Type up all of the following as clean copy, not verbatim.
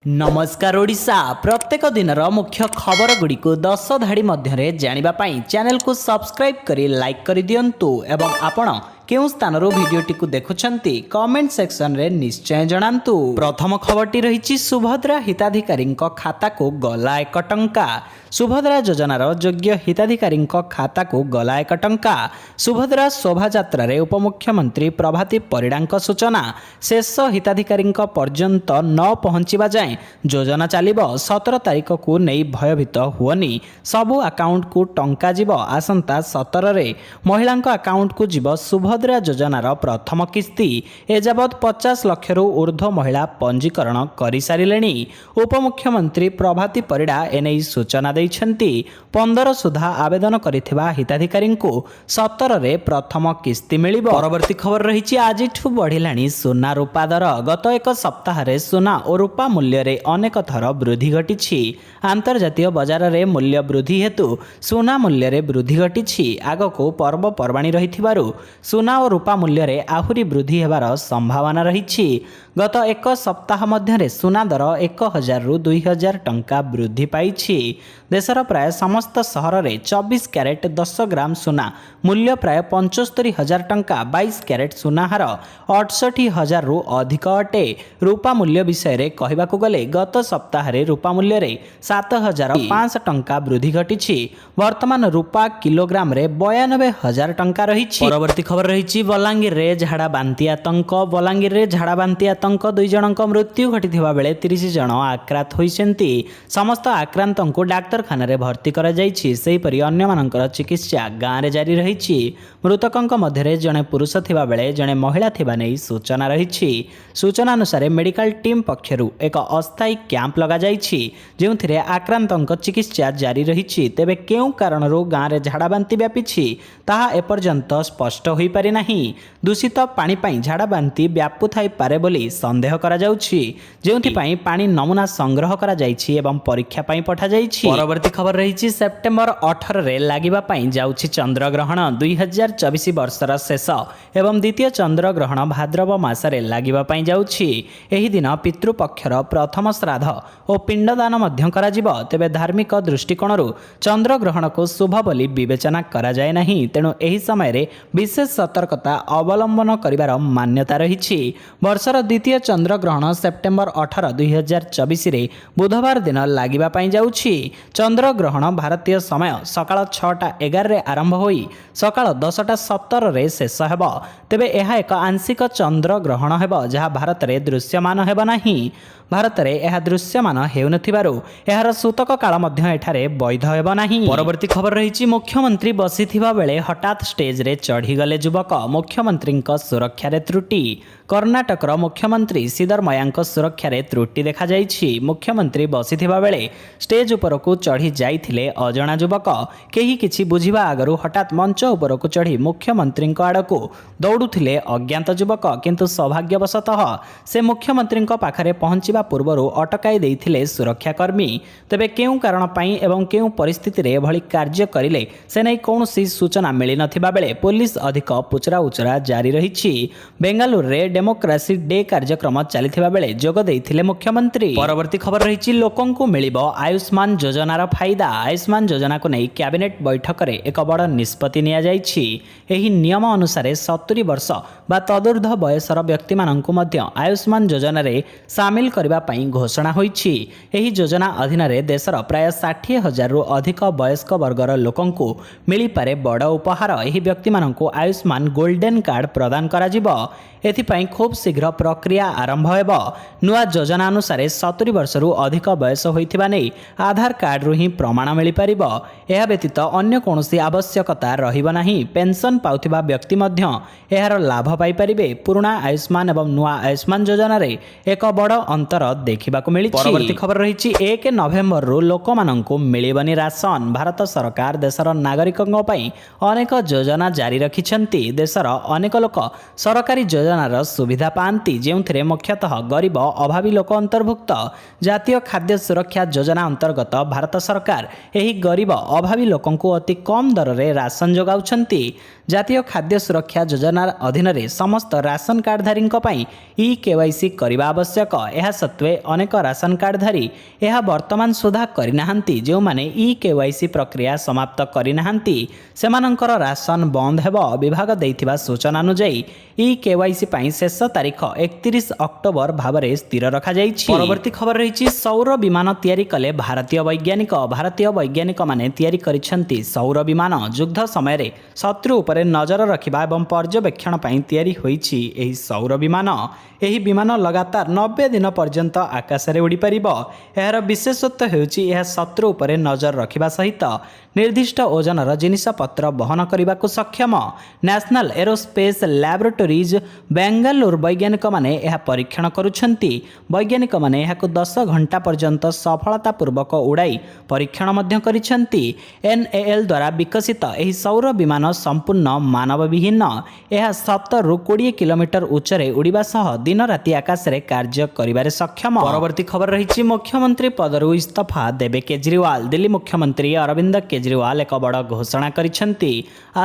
नमस्कार ओडिशा प्रत्येक दिन मुख्य खबर गुड़ी को 10 धाड़ी मध्य जानिबा पाई चैनल को सब्सक्राइब करी लाइक कर दियंतु एवं आपण केउ स्थान भिडियोटी को देखुछंती कमेंट सेक्शन रे निश्चय जणांतु। प्रथम खबरटी रही सुभद्रा हिताधिकारी खाता को गला 1 टंका। सुभद्रा योजनार योग्य हिताधिकारी खाता को गला 1 टंका। सुभद्रा शोभा यात्रा रे उपमुख्यमंत्री प्रभाती परिडा सूचना शेष हिताधिकारी पर्यंत न पहुंचवा जाए योजना चलिब 17 तारिख को नहीं भयभीत हुअनी सबु अकाउंट को टंका जीव आसंता 17 रे महिला अकाउंट को जीव सुभद्रा योजनार प्रथम किस्ती एजावत 50 लाख रु ऊर्ध्व महिला पंजीकरण कर सारे। उपमुख्यमंत्री प्रभाती परिडा एने सूचना देइछंती 15 सुधा आवेदन करिथिबा हिताधिकारी को 17 रे प्रथम किस्ती मिलिबो। परवर्ती खबर रही आजिठु बढ़िलाणी सोना रूपा दर। गत एक सप्ताह रे सोना और रूपा मूल्य रे अनेक थर वृद्धि घटी। आंतर्जातीय बजार रे मूल्य वृद्धि हेतु सोना मूल्य रे वृद्धि घटी। आगको पर्वपर्वाणी रहिथिबारु सोना और रूपा मूल्य रे आहुरी वृद्धि हेबार संभावना रही। गत एक सप्ताह मध्य सोना दर 1000 रु 2000 टंका वृद्धि पाई। देशर प्राय समस्त सहर में 24 कैरेट 10 ग्राम सोना मूल्य प्राय 75,000 टंका। 22 कैरेट सुना हार 68,000 रु अधिक अटे। रूपा मूल्य विषय रे कहबाकू गले गत सप्ताह रे रूपा मूल्य रे 7,500 टंका वृद्धि घटी। वर्तमान रूपा किलोग्राम रे 92,000 टंका रही। परवर्ती खबर रही बलांगीर रे झाड़ा बांती आतंक। बलांगीर रे झाड़ा बांती आतंक 2 जनक मृत्यु घटिथिबा बेले 30 जन आक्रांत होइसेंती। समस्त आक्रांत को डाक्तरखाना रे भर्ती करा जाइछि। सेहिपरि अन्य मानकर चिकित्सा गाँव रे जारी रही। मृतकंक मध्य जड़े पुरुष थिबा बेले जड़े महिला थिबा नै सूचना रही। सूचना अनुसार मेडिकल टीम पक्षरु एक अस्थायी कैंप लगा जाइछि जेउथिरे आक्रांतंक चिकित्सा जारी रही। तेबे केउ कारणरू गाँव रे झाड़ा बांती व्यापीछि ताहा एपर्यंत स्पष्ट होई पारि नाही। दूषित पानी पाई झाड़ा बांती व्यापु थाई पारे बोली संदेह करा जाउछि जेउथि पाई पानी नमूना संग्रह करा जाइछि एवं परीक्षा पाई पठा जाइछि। परवर्ती खबर रही सेप्टेम्बर 18 रे लागिबा पाई जाउछि चंद्रग्रहण। 2024 वर्षर शेष एवं द्वितीय चंद्रग्रहण भाद्रव मासरे लागिबा पाई जाउछि। एही दिन पितृपक्षर प्रथम श्राद्ध और पिंडदान मध्य करा जिवो। तेबे धार्मिक दृष्टिकोणरू चंद्रग्रहण को शुभ बोली विवेचना करा जाय नाही। तेणु एही समय रे विशेष सतर्कता अवलंबन करिवार मान्यता रही। वर्षर द्वितीय चंद्रग्रहण सेप्टेम्बर 18 2024 रे बुधवार दिन लागिबा पाई जाउछि। चंद्रग्रहण भारतीय समय सकाळ 6:11 रे आरंभ होई सकाळ 10:17 रे शेष हेबो। तेबे एहा एक आंशिक चंद्रग्रहण हेबो जहा भारत रे दृश्यमान हेबो नाही। भारत रे एहा दृश्यमान हेउनथिबारु एहार सूतक काल मध्य एठारे वैध हेबो नाही। परवर्ती खबर रही मुख्यमंत्री बसिथिबा बेले हठात स्टेज रे चढ़ी गले युवक। मुख्यमंत्री सुरक्षा रे त्रुटि। कर्णाटकर मुख्यमंत्री सिद्धरमैया सुरक्षा रे त्रुटि देखा जाइछि। मुख्यमंत्री बसिथिबा बेले स्टेज उपरकू चढ़ी जाइथिले अजणा युवक। केही किछि बुझिबा आगरु हठात मंच उपरकू चढ़ी मुख्यमंत्री आड़कू दौड़ुथिले अज्ञात युवक। किंतु सौभाग्यवशतः से मुख्यमंत्री पाखरे पहुंचिबा पूर्वरु अटकाई देइथिले सुरक्षाकर्मी। तेबे केउ कारण पाई एवं केउ परिस्थिति रे एभली कार्य करिले से नै कोनोसी सूचना मिली नथिबा बेले पुलिस अधिक पुचरा उचरा जारी रहिछि। बेंगालुरु रे डेमोक्रेसी डे कार्यक्रम चलिथिबा बेले जोग देइथिले मुख्यमंत्री। परवर्ती खबर रही लोकंकु मिलिबो आयुष्मान योजनार फायदा। आयुष्मान योजना को नै कैबिनेट बैठक रे एक बड़ निष्पत्ति निया जाइछि। एही नियम अनुसार 70 वर्ष बा तदूर्ध्व बयसर व्यक्ति माननकु मध्य आयुष्मान योजना रे शामिल करबा पई घोषणा होइछि। एही योजना अधीन रे देशर प्राय 60,000 रु अधिक वयस्क वर्गर लोकंकु मिली पारे बड़ उपहार। एही व्यक्ति माननकु आयुष्मान गोल्डन कार्ड प्रदान करा जिवो। एथिपाई खूब शीघ्र प्रक्रिया आरंभ हेब। नुआ योजना अनुसार 70 वर्ष रु अधिक बयस होइथिबा नै आधार कार्ड रु ही प्रमाण मिली परिबो। एहा व्यतीत अन्य कोनोसी आवश्यकता रहिबो नाही। पेंशन पाउथिबा व्यक्ति मध्य एहार लाभ पाई परिबे। पुराना आयुष्मान एवं नुआ आयुष्मान योजना रे एक बड़ अंतर देखिबाकू मिली। परवर्ती खबर रही 1 नवेम्बर रु लोक माननकू मिलिबनी राशन। भारत सरकार देशर नागरिकंक पई अनेक योजना जारी रखिछंती। देशर अनेक लोक सरकारी योजनार सुविधा पाती जो मुख्यतः गरीब अभावी लोक अंतर्भुक्त। जातीय खाद्य सुरक्षा योजना अंतर्गत भारत सरकार एही गरीब अभावी लोकंकु अति कम दर रे राशन जोगाउछंती। ଜାତୀୟ ଖାଦ୍ୟ ସୁରକ୍ଷା ଯୋଜନା ଅଧୀନରେ ସମସ୍ତ ରାସନ କାର୍ଡଧାରୀଙ୍କ ପାଇଁ E-KYC କରିବା ଆବଶ୍ୟକ। ଏହା ସତ୍ତ୍ୱେ ଅନେକ ରାସନ କାର୍ଡଧାରୀ ଏହା ବର୍ତ୍ତମାନ ସୁଦ୍ଧା କରିନାହାନ୍ତି। ଯେଉଁମାନେ E-KYC ପ୍ରକ୍ରିୟା ସମାପ୍ତ କରିନାହାନ୍ତି ସେମାନଙ୍କର ରାସନ ବନ୍ଦ ହେବ। ବିଭାଗ ଦେଇଥିବା ସୂଚନା ଅନୁଯାୟୀ E-KYC ପାଇଁ ଶେଷ ତାରିଖ 31 ଅକ୍ଟୋବର ଭାବରେ ସ୍ଥିର ରଖାଯାଇଛି। ପରବର୍ତ୍ତୀ ଖବର ରହିଛି ସୌର ବିମାନ ତିଆରି କଲେ ଭାରତୀୟ ବୈଜ୍ଞାନିକ। ଭାରତୀୟ ବୈଜ୍ଞାନିକମାନେ ତିଆରି କରିଛନ୍ତି ସୌର ବିମାନ। ଯୁଦ୍ଧ ସମୟରେ ଶତ୍ରୁ ଉପରେ ନଜର ରଖିବା ଏବଂ ପର୍ଯ୍ୟବେକ୍ଷଣ ପାଇଁ ତିଆରି ହୋଇଛି ଏହି ସୌର ବିମାନ। ଏହି ବିମାନ ଲଗାତାର 90 ଦିନ ପର୍ଯ୍ୟନ୍ତ ଆକାଶରେ ଉଡ଼ିପାରିବ। ଏହାର ବିଶେଷତ୍ୱ ହେଉଛି ଏହା ଶତ୍ରୁ ଉପରେ ନଜର ରଖିବା ସହିତ ନିର୍ଦ୍ଦିଷ୍ଟ ଓଜନର ଜିନିଷପତ୍ର ବହନ କରିବାକୁ ସକ୍ଷମ। ନ୍ୟାସନାଲ ଏରୋସ୍ପେସ୍ ଲ୍ୟାବୋରେଟୋରିଜ୍ ବେଙ୍ଗାଲୁରୁ ବୈଜ୍ଞାନିକମାନେ ଏହା ପରୀକ୍ଷଣ କରୁଛନ୍ତି। ବୈଜ୍ଞାନିକମାନେ ଏହାକୁ 10 ଘଣ୍ଟା ପର୍ଯ୍ୟନ୍ତ ସଫଳତାପୂର୍ବକ ଉଡ଼ାଇ ପରୀକ୍ଷଣ ମଧ୍ୟ କରିଛନ୍ତି। NAL ଦ୍ୱାରା ବିକଶିତ ଏହି ସୌର ବିମାନ ସମ୍ପୂର୍ଣ୍ଣ ମାନବବିହୀନ। ଏହା 17ରୁ 20 କିଲୋମିଟର ଉଚ୍ଚରେ ଉଡ଼ିବା ସହ ଦିନ ରାତି ଆକାଶରେ କାର୍ଯ୍ୟ କରିବାରେ ସକ୍ଷମ। ପରବର୍ତ୍ତୀ ଖବର ରହିଛି ମୁଖ୍ୟମନ୍ତ୍ରୀ ପଦରୁ ଇସ୍ତଫା ଦେବେ କେଜରିୱାଲ। ଦିଲ୍ଲୀ ମୁଖ୍ୟମନ୍ତ୍ରୀ ଅରବିନ୍ଦ କେଜରିୱାଲ ଏକ ବଡ଼ ଘୋଷଣା କରିଛନ୍ତି।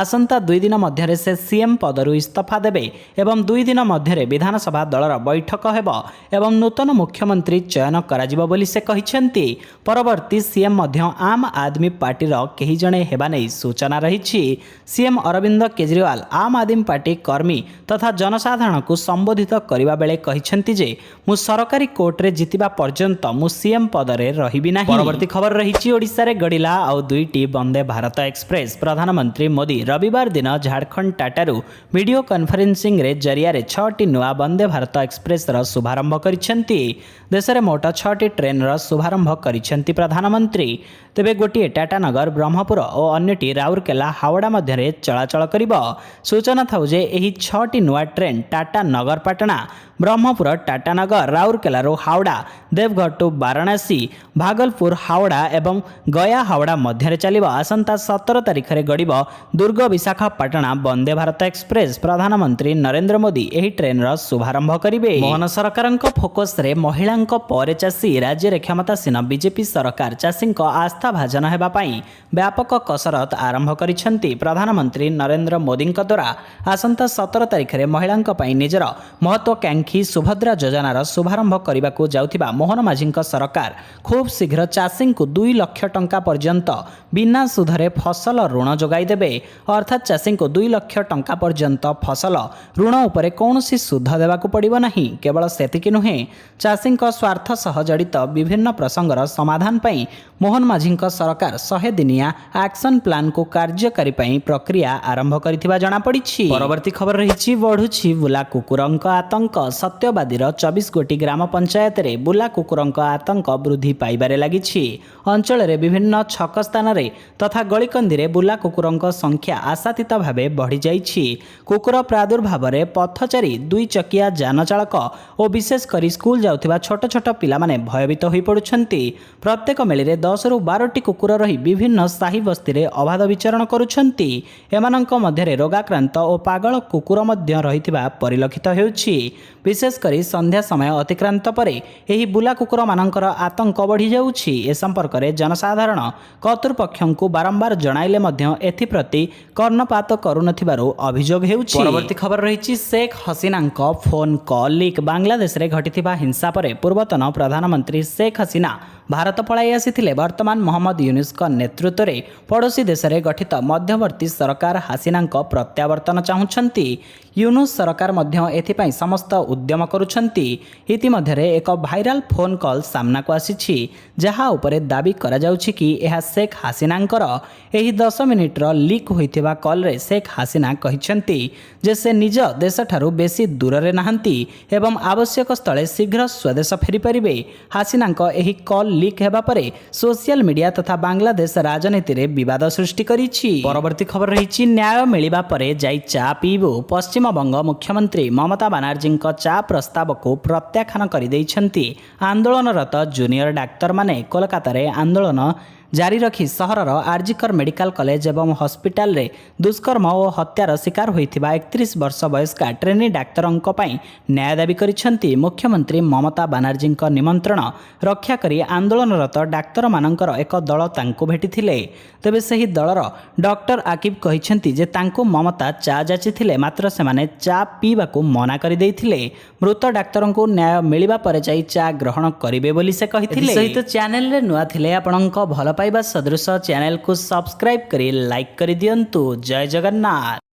ଆସନ୍ତା 2 ଦିନ ମଧ୍ୟରେ ସେ CM ପଦରୁ ଇସ୍ତଫା ଦେବେ ଏବଂ 2 ଦିନ ମଧ୍ୟରେ ବିଧାନସଭା ଦଳର ବୈଠକ ହେବ ଏବଂ ନୂତନ ମୁଖ୍ୟମନ୍ତ୍ରୀ ଚୟନ କରାଯିବ ବୋଲି ସେ କହିଛନ୍ତି। ପରବର୍ତ୍ତୀ CM ମଧ୍ୟ ଆମ୍ ଆଦମୀ ପାର୍ଟିର କେହି ଜଣେ ହେବା ନେଇ ସୂଚନା ରହିଛି। CM ଅରବିନ୍ଦ କେଜରିୱାଲ ଆମ୍ ଆଦମୀ ପାର୍ଟି କର୍ମୀ ତଥା ଜନସାଧାରଣଙ୍କୁ ସମ୍ବୋଧିତ କରିବା ବେଳେ କହିଛନ୍ତି ଯେ ମୁଁ ସରକାରୀ କୋର୍ଟରେ ଜିତିବା ପର୍ଯ୍ୟନ୍ତ ମୁଁ CM ପଦରେ ରହିବି ନାହିଁ। ପରବର୍ତ୍ତୀ ଖବର ରହିଛି ଓଡ଼ିଶାରେ ଗଡ଼ିଲା ଆଉ 2ଟି ବନ୍ଦେ ଭାରତ ଏକ୍ସପ୍ରେସ୍। ପ୍ରଧାନମନ୍ତ୍ରୀ ମୋଦି ରବିବାର ଦିନ ଝାଡ଼ଖଣ୍ଡ ଟାଟାରୁ ଭିଡ଼ିଓ କନଫରେନ୍ସିଂରେ ଜରିଆରେ 6ଟି ନୂଆ ବନ୍ଦେ ଭାରତ ଏକ୍ସପ୍ରେସ୍ର ଶୁଭାରମ୍ଭ କରିଛନ୍ତି। ଦେଶରେ ମୋଟ 6ଟି ଟ୍ରେନ୍ର ଶୁଭାରମ୍ଭ କରିଛନ୍ତି ପ୍ରଧାନମନ୍ତ୍ରୀ। ତେବେ ଗୋଟିଏ ଟାଟାନଗର ବ୍ରହ୍ମପୁର ଓ ଅନ୍ୟଟି ରାଉରକେଲା ହାୱଡ଼ା ମଧ୍ୟରେ ଚଳାଚଳ କରିବ। ସୂଚନା ଥାଉ ଯେ ଏହି 6ଟି ନୂଆ ଟ୍ରେନ୍ ଟାଟା ନଗରପାଟଣା, ବ୍ରହ୍ମପୁର ଟାଟାନଗର, ରାଉରକେଲାରୁ ହାୱଡ଼ା, ଦେବଗଡ଼ ଟୁ ବାରାଣାସୀ, ଭାଗଲପୁର ହାୱଡ଼ା ଏବଂ ଗୟା ହାୱଡ଼ା ମଧ୍ୟରେ ଚାଲିବ। ଆସନ୍ତା 17 ତାରିଖରେ ଗଡ଼ିବ ଦୁର୍ଗ ବିଶାଖାପାଟଣା ବନ୍ଦେ ଭାରତ ଏକ୍ସପ୍ରେସ୍। ପ୍ରଧାନମନ୍ତ୍ରୀ ନରେନ୍ଦ୍ର ମୋଦି ଏହି ଟ୍ରେନ୍ର ଶୁଭାରମ୍ଭ କରିବେ। ମୋହନ ସରକାରଙ୍କ ଫୋକସରେ ମହିଳାଙ୍କ ପରେ ଚାଷୀ। ରାଜ୍ୟରେ କ୍ଷମତାସୀନ ବିଜେପି ସରକାର ଚାଷୀଙ୍କ ଆସ୍ଥା ଭାଜନ ହେବା ପାଇଁ ବ୍ୟାପକ କସରତ ଆରମ୍ଭ କରିଛନ୍ତି। ପ୍ରଧାନମନ୍ତ୍ରୀ ନରେନ୍ଦ୍ର ମୋଦିଙ୍କ ଦ୍ୱାରା ଆସନ୍ତା 17 ତାରିଖରେ ମହିଳାଙ୍କ ପାଇଁ ନିଜର ମହତ୍ୱାକାଂକ୍ଷୀ ସୁଭଦ୍ରା ଯୋଜନାର ଶୁଭାରମ୍ଭ କରିବାକୁ ଯାଉଥିବା ମୋହନ ମାଝୀଙ୍କ ସରକାର ଖୁବ୍ ଶୀଘ୍ର ଚାଷୀଙ୍କୁ 2 ଲକ୍ଷ ଟଙ୍କା ପର୍ଯ୍ୟନ୍ତ ବିନା ସୁଧରେ ଫସଲ ଋଣ ଯୋଗାଇ ଦେବେ। ଅର୍ଥାତ୍ ଚାଷୀଙ୍କୁ 2 ଲକ୍ଷ ଟଙ୍କା ପର୍ଯ୍ୟନ୍ତ ଫସଲ ଋଣ ଉପରେ କୌଣସି ସୁଧ ଦେବାକୁ ପଡ଼ିବ ନାହିଁ। କେବଳ ସେତିକି ନୁହେଁ, ଚାଷୀଙ୍କ ସ୍ୱାର୍ଥ ସହ ଜଡ଼ିତ ବିଭିନ୍ନ ପ୍ରସଙ୍ଗର ସମାଧାନ ପାଇଁ ମୋହନ ମାଝୀଙ୍କ ସରକାର 100 ଦିନିଆ ଆକ୍ସନ ପ୍ଲାନକୁ କାର୍ଯ୍ୟକାରୀ ପାଇଁ ପ୍ରକ୍ରିୟା ଆରମ୍ଭ କରିଥିବା ଜଣାପଡ଼ିଛି। ପରବର୍ତ୍ତୀ ଖବର ରହିଛି ବଢ଼ୁଛି ବୁଲା କୁକୁରଙ୍କ ଆତଙ୍କ। ସତ୍ୟବାଦୀର 24 ଗୋଟି ଗ୍ରାମ ପଞ୍ଚାୟତରେ ବୁଲା କୁକୁରଙ୍କ ଆତଙ୍କ ବୃଦ୍ଧି ପାଇବାରେ ଲାଗିଛି। ଅଞ୍ଚଳରେ ବିଭିନ୍ନ ଛକ ସ୍ଥାନରେ ତଥା ଗଳିକନ୍ଦିରେ ବୁଲା କୁକୁରଙ୍କ ସଂଖ୍ୟା ଆଶାତୀତ ଭାବେ ବଢ଼ିଯାଇଛି। କୁକୁର ପ୍ରାଦୁର୍ଭାବରେ ପଥଚାରୀ, 2 ଚକିଆ ଯାନ ଚାଳକ ଓ ବିଶେଷ କରି ସ୍କୁଲ ଯାଉଥିବା ଛୋଟ ଛୋଟ ପିଲାମାନେ ଭୟଭୀତ ହୋଇପଡ଼ୁଛନ୍ତି। ପ୍ରତ୍ୟେକ ମେଳିରେ 10ରୁ 12ଟି କୁକୁର ରହି ବିଭିନ୍ନ ସାହି ବସ୍ତିରେ ଅବାଧ ବିଚରଣ କରୁଛନ୍ତି। ଏମାନଙ୍କ ମଧ୍ୟରେ ରୋଗାକ୍ରାନ୍ତ ଓ ପାଗଳ କୁକୁର ମଧ୍ୟ ରହିଥିବା ପରିଲକ୍ଷିତ ହେଉଛି। ବିଶେଷ କରି ସନ୍ଧ୍ୟା ସମୟ ଅତିକ୍ରାନ୍ତ ପରେ ଏହି ବୁଲା କୁକୁରମାନଙ୍କର ଆତଙ୍କ ବଢ଼ିଯାଉଛି। ଏ ସମ୍ପର୍କରେ ଜନସାଧାରଣ କର୍ତ୍ତୃପକ୍ଷଙ୍କୁ ବାରମ୍ବାର ଜଣାଇଲେ ମଧ୍ୟ ଏଥିପ୍ରତି କର୍ଣ୍ଣପାତ କରୁନଥିବାରୁ ଅଭିଯୋଗ ହେଉଛି। ପରବର୍ତ୍ତୀ ଖବର ରହିଛି ଶେଖ୍ ହସିନାଙ୍କ ଫୋନ୍ କଲ୍ ଲିକ୍। ବାଂଲାଦେଶରେ ଘଟିଥିବା ହିଂସା ପରେ ପୂର୍ବତନ ପ୍ରଧାନମନ୍ତ୍ରୀ ଶେଖ୍ ହସିନା ଭାରତ ପଳାଇ ଆସିଥିଲେ। ବର୍ତ୍ତମାନ ମହମ୍ମଦ ୟୁନୁସଙ୍କ ନେତୃତ୍ୱରେ ପଡ଼ୋଶୀ ଦେଶରେ ଗଠିତ ମଧ୍ୟବର୍ତ୍ତୀ ସରକାର ହାସିନାଙ୍କ ପ୍ରତ୍ୟାବର୍ତ୍ତନ ଚାହୁଁଛନ୍ତି। ୟୁନୁସ ସରକାର ମଧ୍ୟ ଏଥିପାଇଁ ସମସ୍ତ ଉଦ୍ୟମ କରୁଛନ୍ତି। ଇତିମଧ୍ୟରେ ଏକ ଭାଇରାଲ ଫୋନ୍ କଲ୍ ସାମ୍ନାକୁ ଆସିଛି, ଯାହା ଉପରେ ଦାବି କରାଯାଉଛି କି ଏହା ଶେଖ୍ ହାସିନାଙ୍କର। ଏହି 10 ମିନିଟ୍ର ଲିକ୍ ହୋଇଥିବା କଲ୍ରେ ଶେଖ୍ ହାସିନା କହିଛନ୍ତି ଯେ ସେ ନିଜ ଦେଶଠାରୁ ବେଶୀ ଦୂରରେ ନାହାନ୍ତି ଏବଂ ଆବଶ୍ୟକ ସ୍ଥଳେ ଶୀଘ୍ର ସ୍ୱଦେଶ ଫେରିପାରିବେ। ହାସିନାଙ୍କ ଏହି କଲ୍ ଲିକ୍ ହେବା ପରେ ସୋସିଆଲ ମିଡ଼ିଆ ତଥା ବାଂଲାଦେଶ ରାଜନୀତିରେ ବିବାଦ ସୃଷ୍ଟି କରିଛି। ପରବର୍ତ୍ତୀ ଖବର ରହିଛି ନ୍ୟାୟ ମିଳିବା ପରେ ଯାଇ ଚା ପିଇବୁ। ପଶ୍ଚିମବଙ୍ଗ ମୁଖ୍ୟମନ୍ତ୍ରୀ ମମତା ବାନାର୍ଜୀଙ୍କ ଚା ପ୍ରସ୍ତାବକୁ ପ୍ରତ୍ୟାଖ୍ୟାନ କରିଦେଇଛନ୍ତି। ଆନ୍ଦୋଳନରତ ଜୁନିୟର ଡାକ୍ତରମାନେ କୋଲକାତାରେ ଆନ୍ଦୋଳନ ଜାରି ରଖି ସହରର ଆରଜିକର ମେଡିକାଲ କଲେଜ ଏବଂ ହସ୍ପିଟାଲରେ ଦୁଷ୍କର୍ମ ଓ ହତ୍ୟାର ଶିକାର ହୋଇଥିବା 31 ବର୍ଷ ବୟସ୍କା ଟ୍ରେନି ଡାକ୍ତରଙ୍କ ପାଇଁ ନ୍ୟାୟ ଦାବି କରିଛନ୍ତି। ମୁଖ୍ୟମନ୍ତ୍ରୀ ମମତା ବାନାର୍ଜୀଙ୍କ ନିମନ୍ତ୍ରଣ ରକ୍ଷା କରି ଆନ୍ଦୋଳନରତ ଡାକ୍ତରମାନଙ୍କର ଏକ ଦଳ ତାଙ୍କୁ ଭେଟିଥିଲେ। ତେବେ ସେହି ଦଳର ଡକ୍ଟର ଆକିବ କହିଛନ୍ତି ଯେ ତାଙ୍କୁ ମମତା ଚା ଯାଚିଥିଲେ, ମାତ୍ର ସେମାନେ ଚା ପିଇବାକୁ ମନା କରିଦେଇଥିଲେ। ମୃତ ଡାକ୍ତରଙ୍କୁ ନ୍ୟାୟ ମିଳିବା ପରେ ଯାଇ ଚା ଗ୍ରହଣ କରିବେ ବୋଲି ସେ କହିଥିଲେ। ସହିତ ଚ୍ୟାନେଲରେ ନୂଆ ଥିଲେ ଆପଣଙ୍କ ଭଲ ପାଇବା ସଦୃଶ ଚ୍ୟାନେଲକୁ ସବସ୍କ୍ରାଇବ କରି ଲାଇକ୍ କରିଦିଅନ୍ତୁ। ଜୟ ଜଗନ୍ନାଥ।